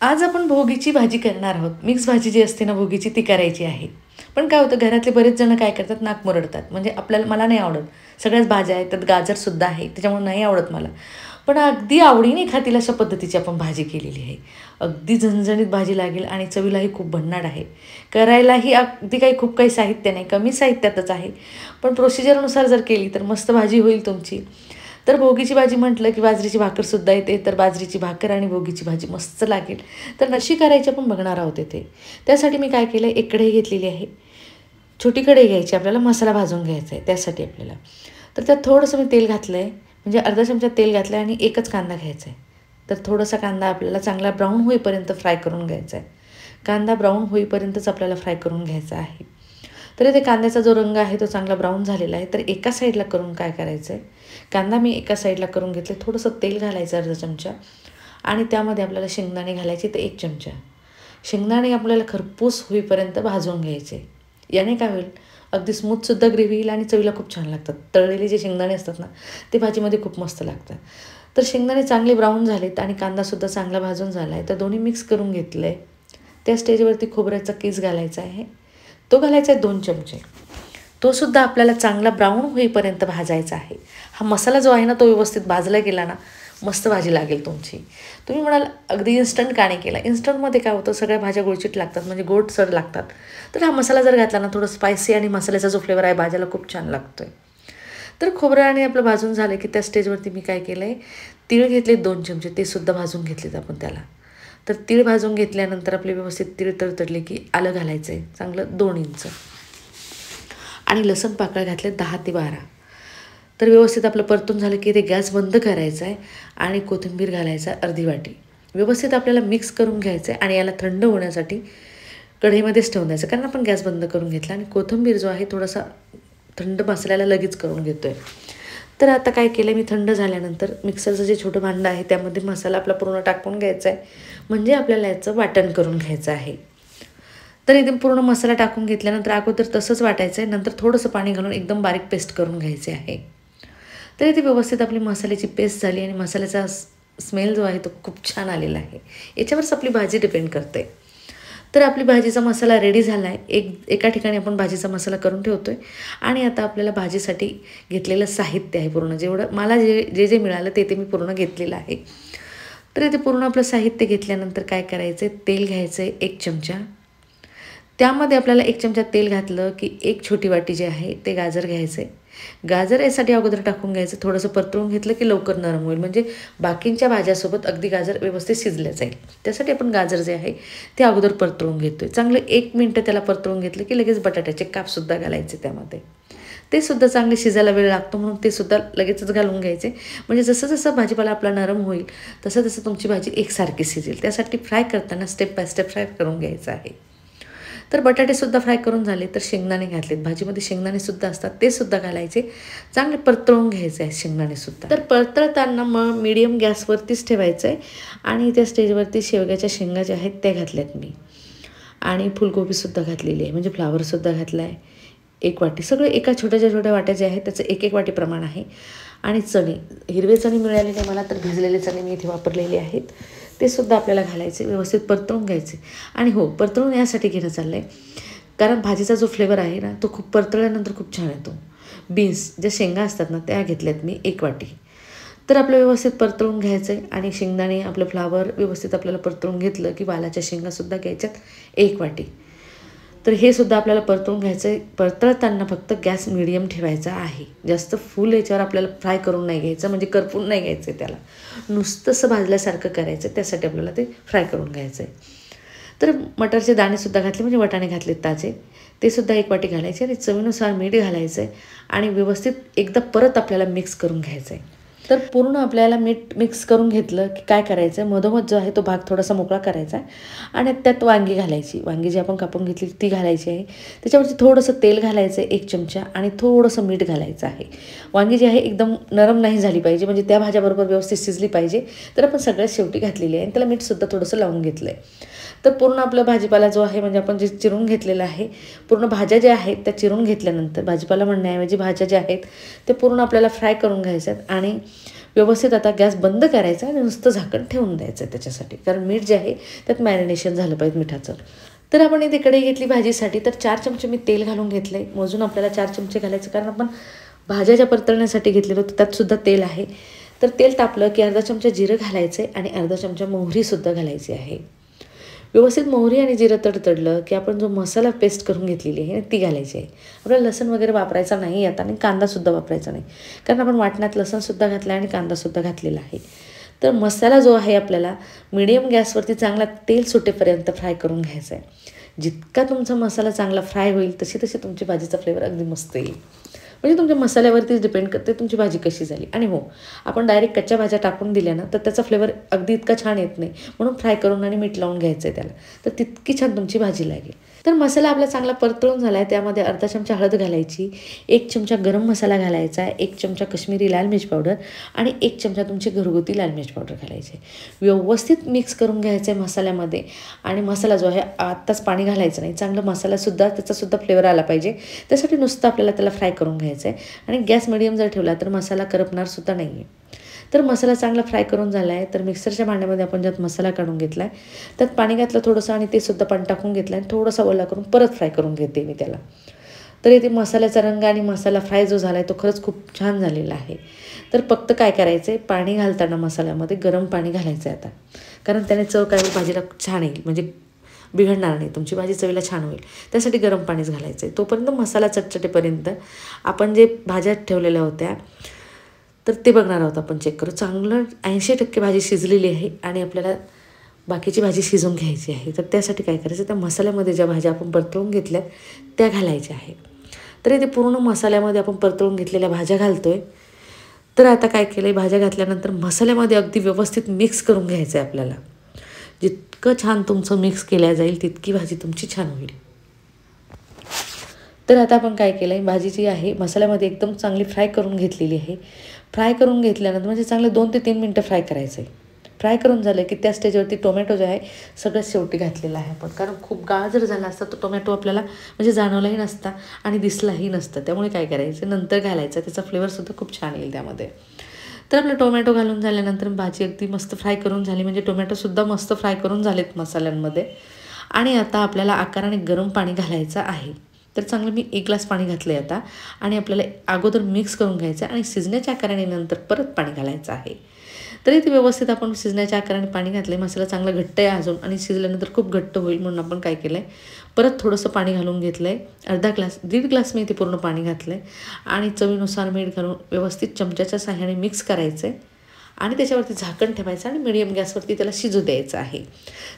आज आपण भोगीची भाजी करणार आहोत. मिक्स भाजी जी असते ना भोगीची ती करायची आहे. पण काय होतं घरातले बरेच जण काय करतात नाक मुरडतात. म्हणजे मला नाही आवडत. सगळ्याच भाज्या आहेत त्यात गाजरसुद्धा आहे त्याच्यामुळे नाही आवडत मला. पण अगदी आवडीने खातील अशा पद्धतीची आपण भाजी केलेली आहे. अगदी झणझणीत भाजी लागेल आणि चवीलाही खूप भन्नाट आहे. करायलाही अगदी खूप काही साहित्य नाही, कमी साहित्यातच आहे. पण प्रोसिजरनुसार जर केली तर मस्त भाजी होईल तुमची. तर भोगीची भाजी म्हटलं की बाजरीची भाकरसुद्धा येते, तर बाजरीची भाकर आणि भोगीची भाजी मस्त लागेल. तर कशी करायची आपण बघणार आहोत इथे. त्यासाठी मी काय केलं, एक कढई घेतलेली आहे. छोटी कढई घ्यायची, आपल्याला मसाला भाजून घ्यायचा आहे त्यासाठी आपल्याला. तर त्यात थोडंसं मी तेल घातलं आहे, म्हणजे अर्धा चमचा तेल घातलं आहे आणि एकच कांदा घ्यायचा आहे. तर थोडासा कांदा आपल्याला चांगला ब्राऊन होईपर्यंत फ्राय करून घ्यायचा आहे. कांदा ब्राऊन होईपर्यंतच आपल्याला फ्राय करून घ्यायचा आहे. तर इथे कांद्याचा जो रंग आहे तो चांगला ब्राऊन झालेला आहे. तर एका साईडला करून काय करायचं आहे, कांदा मी एका साईडला करून घेतले. थोडंसं तेल घालायचं अर्धा चमचा आणि त्यामध्ये आपल्याला शेंगदाणे घालायचे ते 1 चमचा. शेंगदाणे आपल्याला खरपूस होईपर्यंत भाजून घ्यायचे. याने काय होईल, अगदी स्मूथसुद्धा ग्रेव्ही येईल आणि चवीला खूप छान लागतात. तळलेले जे शेंगदाणे असतात ना ते भाजीमध्ये खूप मस्त लागतात. तर शेंगदाणे चांगले ब्राऊन झालेत आणि कांदासुद्धा चांगला भाजून झाला आहे. तर दोन्ही मिक्स करून घेतलं आहे. त्या स्टेजवरती खोबऱ्याचा किस घालायचा आहे. तो घालायचा आहे 2 चमचे. तो सुद्धा आपल्याला चांगला ब्राऊन होईपर्यंत भाजायचा आहे. हा मसाला जो आहे ना तो व्यवस्थित भाजला गेला ना मस्त भाजी लागेल तुमची. तुम्ही म्हणाल अगदी इन्स्टंट का नाही केला. इन्स्टंटमध्ये काय होतं, सगळ्या भाज्या गुळचिट लागतात, म्हणजे गोडसर लागतात. तर हा मसाला जर घातला ना थोडं स्पायसी आणि मसाल्याचा जो फ्लेवर आहे भाज्याला खूप छान लागतो आहे. तर खोबरं आणि आपलं भाजून झालं की त्या स्टेजवरती मी काय केलं आहे, तीळ घेतले 2 चमचे, ते सुद्धा भाजून घेतलेत आपण त्याला. तर तीळ भाजून घेतल्यानंतर आपले व्यवस्थित तीळ तडतडले की आलं घालायचं आहे चांगलं 2 इंच आणि लसूण पाकळ्या घातले 10 ते 12. तर व्यवस्थित आपलं परतून झालं की ते गॅस बंद करायचा आहे आणि कोथिंबीर घालायचा अर्धी वाटी. व्यवस्थित आपल्याला मिक्स करून घ्यायचं आहे आणि याला थंड होण्यासाठी कढईमध्येच ठेवून द्यायचं, कारण आपण गॅस बंद करून घेतला आणि कोथिंबीर जो आहे थोडासा थंड मसाल्याला लगेच करून घेतो आहे. तर आता काय केलं मी, थंड झाल्यानंतर मिक्सरचं जे छोटं भांडं आहे त्यामध्ये मसाला आपला पूर्ण टाकून घ्यायचा आहे, म्हणजे आपल्याला याचं वाटण करून घ्यायचं आहे. तर एकदम पूर्ण मसाला टाकून घेतल्यानंतर अगोदर तसंच वाटायचं आहे, नंतर थोडंसं पाणी घालून एकदम बारीक पेस्ट करून घ्यायचे आहे. तर इथे व्यवस्थित आपली मसाल्याची पेस्ट झाली आणि मसाल्याचा स्मेल जो आहे तो खूप छान आलेला आहे. याच्यावरच आपली भाजी डिपेंड करते. तर आपली भाजीचा मसाला रेडी झाला आहे. एका ठिकाणी आपण भाजीचा मसाला करून ठेवतो आहे आणि आता आपल्याला भाजीसाठी घेतलेलं साहित्य आहे पूर्ण, जेवढं मला जे जे मिळालं ते मी पूर्ण घेतलेलं आहे. तर इथे पूर्ण आपलं साहित्य घेतल्यानंतर काय करायचं आहे, तेल घ्यायचं आहे 1 चमचा. त्यामध्ये आपल्याला 1 चमचा तेल घातलं की 1 छोटी वाटी जे आहे ते गाजर घ्यायचं आहे. गाजर यासाठी अगोदर टाकून घ्यायचं, थोडंसं परतवून घेतलं की लवकर नरम होईल, म्हणजे बाकींच्या भाज्यासोबत अगदी गाजर व्यवस्थित शिजलं जाईल. त्यासाठी आपण गाजर जे आहे ते अगोदर परतवून घेतो आहे. चांगलं 1 मिनटं त्याला परतवून घेतलं की लगेच बटाट्याचे कापसुद्धा घालायचे त्यामध्ये. ते सुद्धा चांगले शिजायला वेळ लागतो म्हणून ते सुद्धा लगेचच घालून घ्यायचे, म्हणजे जसं जसं भाजीपाला आपला नरम होईल तसं तसं तुमची भाजी एकसारखी शिजेल. त्यासाठी फ्राय करताना स्टेप बाय स्टेप फ्राय करून घ्यायचं आहे. तर बटाटेसुद्धा फ्राय करून झाले. तर शेंगदाणे घातलेत, भाजीमध्ये शेंगदाणेसुद्धा असतात ते सुद्धा घालायचे, चांगले परतवून घ्यायचे आहे शेंगदाणेसुद्धा. तर परतळताना मग मीडियम गॅसवरतीच ठेवायचं आहे आणि त्या स्टेजवरती शेवग्याच्या शेंगा ज्या आहेत त्या घातल्यात मी आणि फुलकोबीसुद्धा घातलेली आहे, म्हणजे फ्लावरसुद्धा घातला आहे 1 वाटी. सगळं एका छोट्या छोट्या वाट्या ज्या आहेत त्याचं 1 वाटी प्रमाण आहे. आणि चणे, हिरवे चणे मिळालेले मला, तर भिजलेले चणे मी इथे वापरलेले आहेत, ते सुद्धा आपल्याला घालायचे, व्यवस्थित परतवून घ्यायचे. आणि हो, परतवून यासाठी घेणं चाललं आहे कारण भाजीचा जो फ्लेवर आहे ना तो खूप परतळल्यानंतर खूप छान येतो. बीन्स ज्या शेंगा असतात ना त्या घेतल्यात मी 1 वाटी. तर आपलं व्यवस्थित परतवून घ्यायचं आहे आणि शेंगदाणे आपलं फ्लावर व्यवस्थित आपल्याला परतवून घेतलं की वालाच्या शेंगासुद्धा घ्यायच्यात 1 वाटी. तर हे सुद्धा आपल्याला परतवून घ्यायचं आहे. परतळताना फक्त गॅस मिडियम ठेवायचा आहे, जास्त फुल याच्यावर आपल्याला फ्राय करून नाही घ्यायचं, म्हणजे करपून नाही घ्यायचं आहे त्याला, नुसतंसं भाजल्यासारखं करायचं, त्यासाठी आपल्याला ते फ्राय करून घ्यायचं आहे. तर मटारचे दाणेसुद्धा घातले, म्हणजे वाटाणे घातलेत ताजे, ते सुद्धा 1 वाटी घालायचे आणि चवीनुसार मीठ घालायचं आहे आणि व्यवस्थित एकदा परत आपल्याला मिक्स करून घ्यायचं आहे. तर पूर्ण आपल्याला मीठ मिक्स करून घेतलं की काय करायचं आहे, मधोमध जो आहे तो भाग थोडासा मोकळा करायचा आहे आणि त्यात वांगी घालायची. वांगी जी आपण कापून घेतली ती घालायची आहे. त्याच्यावरती थोडंसं तेल घालायचं आहे 1 चमचा आणि थोडंसं मीठ घालायचं आहे. वांगी जी आहे एकदम नरम नाही झाली पाहिजे, म्हणजे त्या भाज्याबरोबर व्यवस्थित शिजली पाहिजे. तर आपण सगळ्यात शेवटी घातलेली आहे आणि त्याला मीठसुद्धा थोडंसं लावून घेतलं आहे. तर पूर्ण आपला भाजीपाला जो आहे, म्हणजे आपण जे चिरून घेतलेला आहे, पूर्ण भाज्या ज्या आहेत त्या चिरून घेतल्यानंतर भाजीपाला म्हणण्याऐवजी भाज्या ज्या आहेत ते पूर्ण आपल्याला फ्राय करून घ्यायच्यात आणि व्यवस्थित आता गॅस बंद करायचा आणि नुसतं झाकण ठेवून द्यायचं आहे त्याच्यासाठी, कारण मीठ जे आहे त्यात मॅरिनेशन झालं पाहिजे मिठाचं. तर आपण इथे कढई घेतली भाजीसाठी, तर 4 चमचे मी तेल घालून घेतलं आहे. मोजून आपल्याला 4 चमचे घालायचं, कारण आपण भाज्या ज्या परतवण्यासाठी घेतलेलं होतं त्यातसुद्धा तेल आहे. तर तेल तापलं की अर्धा चमचा जिरं घालायचं आहे आणि अर्धा चमचा मोहरीसुद्धा घालायची आहे. व्यवस्थित मोहरी आणि जिरं तडतडलं की आपण जो मसाला पेस्ट करून घेतलेली आहे ती घालायची आहे. आपल्याला लसूण वगैरे वापरायचा नाही आता, आणि कांदासुद्धा वापरायचा नाही, कारण आपण वाटण्यात लसूणसुद्धा घातला आणि कांदासुद्धा घातलेला आहे. तर मसाला जो आहे आपल्याला मीडियम गॅसवरती चांगला तेल सुटेपर्यंत फ्राय करून घ्यायचा आहे. जितका तुमचा मसाला चांगला फ्राय होईल तशी तशी तुमची भाजीचा फ्लेवर अगदी मस्त येईल. म्हणजे तुमच्या मसाल्यावरतीच डिपेंड करते तुमची भाजी कशी झाली. आणि हो, आपण डायरेक्ट कच्च्या भाज्या टाकून दिल्या ना तर त्याचा फ्लेवर अगदी इतका छान येत नाही, म्हणून फ्राय करून आणि मीठ लावून घ्यायचं आहे त्याला, तर तितकी छान तुमची भाजी लागेल. तर मसाला आपला चांगला परतळून झाला आहे, त्यामध्ये अर्धा चमचा हळद घालायची, 1 चमचा गरम मसाला घालायचा, 1 चमचा कश्मीरी लाल मिर्च पावडर आणि 1 चमचा तुमची घरगुती लाल मिर्च पावडर घालायची. व्यवस्थित मिक्स करून घ्यायचं आहे मसाल्यामध्ये. आणि मसाला जो आहे आत्ताच पाणी घालायचं नाही, चांगलं मसालासुद्धा त्याचासुद्धा फ्लेवर आला पाहिजे, त्यासाठी नुसतं आपल्याला त्याला फ्राय करून घ्यायचं आहे. आणि गॅस मिडियम जर ठेवला तर मसाला करपणारसुद्धा नाही आहे. तर मसाला चांगला फ्राय करून झाला आहे. तर मिक्सरच्या भांड्यामध्ये आपण ज्यात मसाला काढून घेतला आहे त्यात पाणी घातलं थोडंसं, आणि ते सुद्धा पाणी टाकून घेतलं आणि थोडासा ओला करून परत फ्राय करून घेते मी त्याला. तर इथे मसाल्याचा रंग आणि मसाला फ्राय जो झाला आहे तो खरंच खूप छान झालेला आहे. तर फक्त काय करायचं आहे, पाणी घालताना मसाल्यामध्ये गरम पाणी घालायचं आहे आता, कारण त्याने चव काय भाजीला छान येईल, म्हणजे बिघडणार नाही, तुमची भाजी चवीला छान होईल. त्यासाठी गरम पाणीच घालायचं आहे. तोपर्यंत मसाला चटचटेपर्यंत आपण जे भाज्या ठेवलेल्या होत्या तर ते बघणार आहोत आपण, चेक करू. चांगलं 80% भाजी शिजलेली आहे आणि आपल्याला बाकीची भाजी शिजवून घ्यायची आहे. तर त्यासाठी काय करायचं, त्या मसाल्यामध्ये ज्या भाज्या आपण परतवून घेतल्या त्या घालायच्या आहे. तर इथे पूर्ण मसाल्यामध्ये आपण परतवून घेतलेल्या भाज्या घालतो आहे. तर आता काय केलं आहे, भाज्या घातल्यानंतर मसाल्यामध्ये अगदी व्यवस्थित मिक्स करून घ्यायचं आहे आपल्याला. जितकं छान तुमचं मिक्स केल्या जाईल तितकी भाजी तुमची छान होईल. तर आता आपण काय केलं आहे, भाजी जी आहे मसाल्यामध्ये एकदम चांगली फ्राय करून घेतलेली आहे. फ्राय करून घेतल्यानंतर म्हणजे चांगले 2 ते 3 मिनटं फ्राय करायचं आहे. फ्राय करून झालं की त्या स्टेजवरती टोमॅटो जो आहे सगळ्यात शेवटी घातलेला आहे आपण, कारण खूप गाळ जर झाला असता तर टोमॅटो आपल्याला म्हणजे जाणवलाही नसता आणि दिसलाही नसतं. त्यामुळे काय करायचं, नंतर घालायचं, त्याचा फ्लेवरसुद्धा खूप छान येईल त्यामध्ये. तर आपलं टोमॅटो घालून झाल्यानंतर भाजी अगदी मस्त फ्राय करून झाली, म्हणजे टोमॅटोसुद्धा मस्त फ्राय करून झालेत मसाल्यांमध्ये. आणि आता आपल्याला आकाराने गरम पाणी घालायचं आहे. तर चांगलं मी 1 ग्लास पाणी घातलं आहे आता, आणि आपल्याला अगोदर मिक्स करून घ्यायचं आहे आणि शिजण्याच्या आकाराने नंतर परत पाणी घालायचं आहे. तरी ते व्यवस्थित आपण शिजण्याच्या आकाराने पाणी घातलं आहे. मसाला चांगला घट्ट आहे अजून, आणि शिजल्यानंतर खूप घट्ट होईल म्हणून आपण काय केलं आहे, परत थोडंसं पाणी घालून घेतलं आहे. अर्धा ग्लास 1.5 ग्लास मी इथे पूर्ण पाणी घातलं आहे. आणि चवीनुसार मीठ घालून व्यवस्थित चमच्याच्या साहाय्याने मिक्स करायचं आहे आणि त्याच्यावरती झाकण ठेवायचं आणि मिडियम गॅसवरती त्याला शिजू द्यायचं आहे.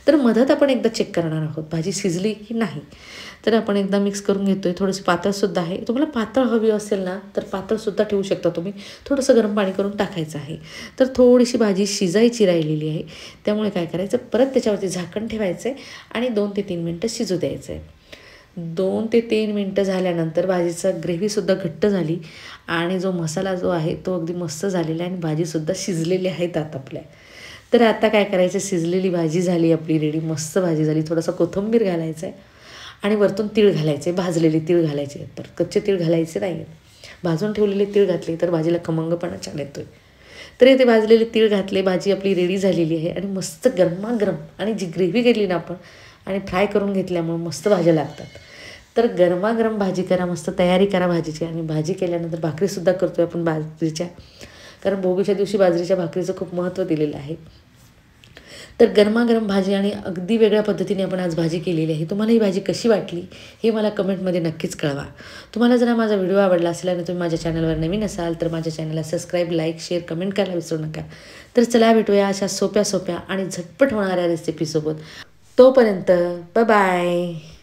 तर मधात आपण एकदा चेक करणार आहोत भाजी शिजली की नाही. तर आपण एकदा मिक्स करून घेतो आहे. थोडीशी पातळसुद्धा आहे, तुम्हाला पातळ हवी असेल ना तर पातळसुद्धा ठेवू शकता तुम्ही. थोडंसं गरम पाणी करून टाकायचं आहे. तर थोडीशी भाजी शिजायची राहिलेली आहे, त्यामुळे काय करायचं, परत त्याच्यावरती झाकण ठेवायचं आहे आणि 2 ते 3 मिनटं शिजू द्यायचं आहे. 2 ते 3 मिनटं झाल्यानंतर भाजीचा ग्रेव्हीसुद्धा घट्ट झाली आणि जो मसाला जो आहे तो अगदी मस्त झालेला आहे आणि भाजीसुद्धा शिजलेली आहेत आता आपल्या. तर आता काय करायचं, शिजलेली भाजी झाली आपली रेडी, मस्त भाजी झाली. थोडासा कोथिंबीर घालायचं आहे आणि वरतून तीळ घालायचे, भाजलेले तीळ घालायचे आहेत, तर कच्चे तीळ घालायचे नाही आहेत. भाजून ठेवलेले तीळ घातले तर भाजीला खमंगपणा छान येतो आहे. तर इथे भाजलेले तीळ घातले, भाजी आपली रेडी झालेली आहे आणि मस्त गरमागरम, आणि जी ग्रेव्ही केली ना आपण आणि फ्राय करून घेतल्यामुळे मस्त भाज्या लागतात. तर गरमागरम भाजी करा, मस्त तयारी करा भाजीची. आणि भाजी केल्यानंतर भाकरीसुद्धा करतो आहे आपण बाजरीच्या, कारण भोगीच्या दिवशी बाजरीच्या भाकरीचं खूप महत्त्व दिलेलं आहे. तर गरमागरम भाजी आणि अगदी वेगळ्या पद्धतीने आपण आज भाजी केलेली आहे. तुम्हाला ही भाजी कशी वाटली हे मला कमेंटमध्ये नक्कीच कळवा. तुम्हाला जर माझा व्हिडिओ आवडला असेल आणि तुम्ही माझ्या चॅनलवर नवीन असाल तर माझ्या चॅनलला सबस्क्राईब, लाईक, शेअर, कमेंट करायला विसरू नका. तर चला भेटूया अशा सोप्या सोप्या आणि झटपट होणाऱ्या रेसिपीसोबत. तोपर्यंत बाय बाय.